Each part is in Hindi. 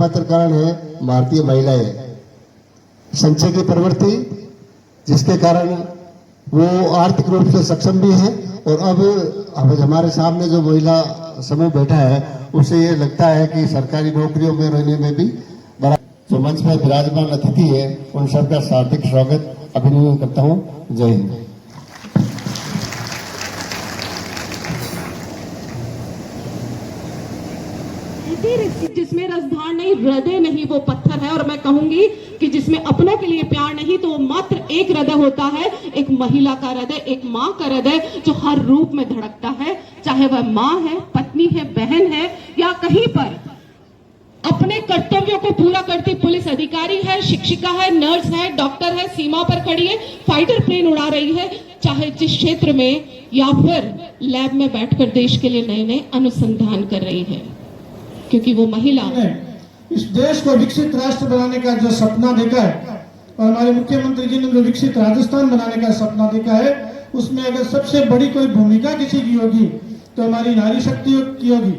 एकमात्र कारण है भारतीय महिलाएं, संचय की प्रवृत्ति, जिसके कारण वो आर्थिक रूप से सक्षम भी है। और अब हमारे सामने जो महिला समूह बैठा है उससे ये लगता है कि सरकारी नौकरियों में रहने में भी बड़ा। जो मंच में विराजमान अतिथि है उन सबका हार्दिक स्वागत अभिनंदन करता हूँ। जय हिंद। जिसमें रसधार नहीं, हृदय नहीं, वो पत्थर है। और मैं कहूंगी कि जिसमें अपनों के लिए प्यार नहीं तो वो मात्र एक हृदय होता है, एक महिला का हृदय, एक माँ का हृदय, जो हर रूप में धड़कता है, चाहे वह माँ है, पत्नी है, बहन है, या कहीं पर अपने कर्तव्यों को पूरा करती पुलिस अधिकारी है, शिक्षिका है, नर्स है, डॉक्टर है, सीमा पर खड़ी है, फाइटर प्लेन उड़ा रही है, चाहे जिस क्षेत्र में, या फिर लैब में बैठकर देश के लिए नए नए अनुसंधान कर रही है, क्योंकि वो महिला इस देश को विकसित राष्ट्र बनाने का जो सपना देखा है और हमारे मुख्यमंत्री जी ने जो विकसित राजस्थान बनाने का सपना देखा है, उसमें अगर सबसे बड़ी कोई भूमिका किसी की होगी तो हमारी नारी शक्ति की होगी।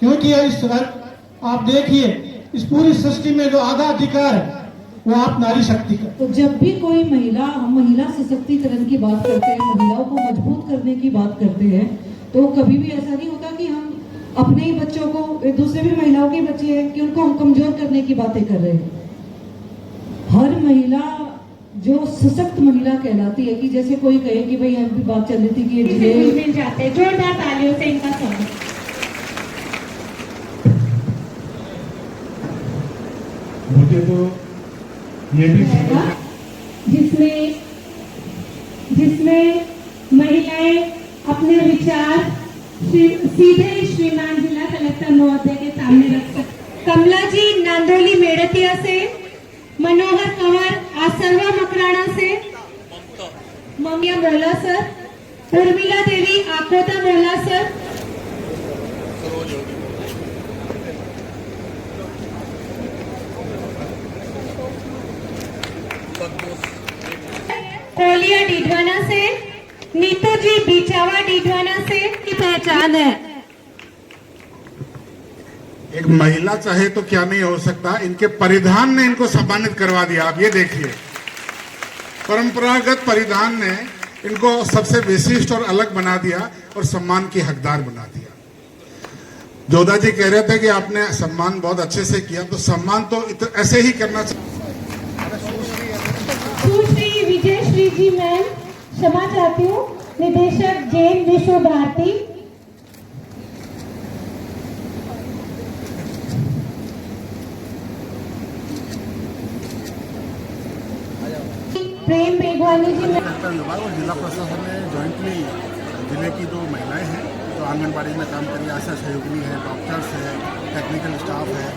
क्योंकि आप देखिए इस पूरी सृष्टि में जो आधा अधिकार है वो आप नारी शक्ति का। तो जब भी कोई हम महिला सशक्तिकरण की बात करते हैं, महिलाओं को मजबूत करने की बात करते हैं, तो कभी भी ऐसा नहीं होता कि हम अपने ही बच्चों को, दूसरे भी महिलाओं के बच्चे हैं कि उनको हम कमजोर करने की बातें कर रहे हैं। हर महिला जो सशक्त महिला कहलाती है, कि जैसे कोई कहे कि भाई अभी बात चल रही थी कि ये मिल जाते हैं, जोरदार तालियों से इनका स्वागत। मुझे तो ये भी जिसमें महिलाएं अपने विचार सीधे श्रीमान जिला कलेक्टर महोदय के सामने रख सकते। कमला जी नांदोली मेड़तिया से, मनोहर कंवर आसरवा मकराना से, ममिया मोला सर, उर्मिला देवी आकोता मोला सर, कोलिया डीडवाना से, नीतू जी बीचावा डीडवाना से की पहचान है। एक महिला चाहे तो क्या नहीं हो सकता, इनके परिधान ने इनको सम्मानित करवा दिया। आप ये देखिए, परंपरागत परिधान ने इनको सबसे विशिष्ट और अलग बना दिया और सम्मान की हकदार बना दिया। जोधा जी कह रहे थे कि आपने सम्मान बहुत अच्छे से किया, तो सम्मान तो ऐसे ही करना चाहिए। सुश्री विजयश्री जी मैम, क्षमा चाहती हूँ, निदेशक जैन विश्व भारती। प्रेम मेघवानी जी मैम। विभाग और जिला प्रशासन ने जॉइंटली जिले की जो महिलाएं हैं जो आंगनबाड़ी में काम करी, आशा सहयोगिनी है, डॉक्टर्स है, टेक्निकल स्टाफ है,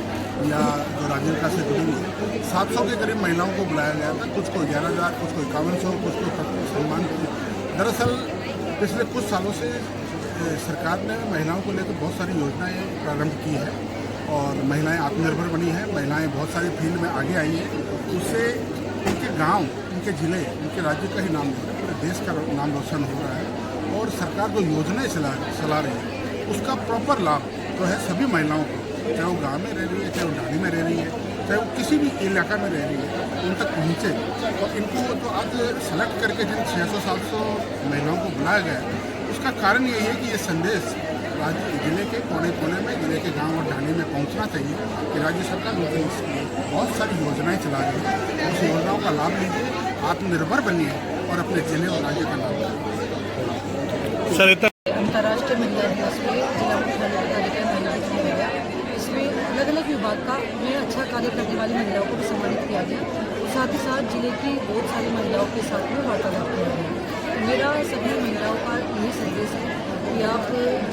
या जो राजीविका से जुड़ी हुई है, 700 के करीब महिलाओं को बुलाया गया था। कुछ को 11,000, कुछ को 5100, कुछ को सम्मान किया। दरअसल पिछले कुछ सालों से सरकार ने महिलाओं को लेकर बहुत सारी योजनाएं प्रारंभ की है और महिलाएं आत्मनिर्भर बनी हैं, महिलाएं बहुत सारी फील्ड में आगे आई हैं। उससे उनके गांव, उनके ज़िले, उनके राज्य का ही नाम, पूरे देश का नाम रोशन हो रहा है। और सरकार जो योजनाएं चला रही है उसका प्रॉपर लाभ जो है सभी महिलाओं को, चाहे वो गाँव में रह रही है, चाहे वो ढाणी में रह रही है, चाहे वो किसी भी इलाका में रह रही है, उन तक पहुँचे। और इनको जो आज सेलेक्ट करके जिन 600-700 महिलाओं को बुलाया गया है, उसका कारण यही है कि ये संदेश राज्य जिले के कोने कोने में, जिले के गांव और ढाणी में पहुंचना चाहिए कि राज्य सरकार उनके लिए बहुत सारी योजनाएं चला रही है। उस योजनाओं का लाभ लीजिए, आत्मनिर्भर बनिए और अपने जिले और राज्य का नाम करें। अंतर्राष्ट्रीय महिला दिवस पे जिला मुख्यालय कार्यक्रम आयोजित किया गया। इसमें अलग अलग विभाग का में अच्छा कार्य करने वाली महिलाओं को भी सम्मानित किया गया और साथ ही साथ जिले की बहुत सारी महिलाओं के साथ में वार्तालाप किया गया। मेरा सभी महिलाओं का यही संदेश है कि आप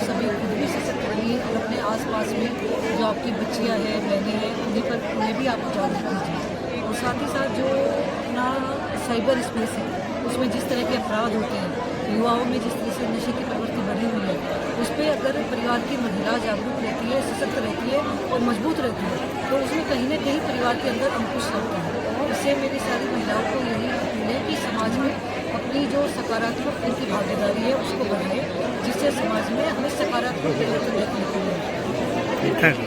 सभी खुद भी सशक्त बनिए और अपने आसपास में जो आपकी बच्चियां हैं, बहनें हैं, उन्हें भी आप जागरूक कीजिए। और साथ ही साथ जो अपना साइबर स्पेस है उसमें जिस तरह के अपराध होते हैं, युवाओं में जिस तरह से नशे की प्रवृत्ति बढ़ी हुई है, उस पर अगर परिवार की महिला जागरूक रहती है, सशक्त रहती है और मजबूत रहती है, तो उसमें कहीं ना कहीं परिवार के अंदर अंकुश लगता है। इससे मेरी सारी महिलाओं को यही अपील है कि समाज में अपनी जो सकारात्मक उनकी भागीदारी है उसको बढ़ाएं, जिससे समाज में हमें सकारात्मक परिवर्तन देखने को मिले।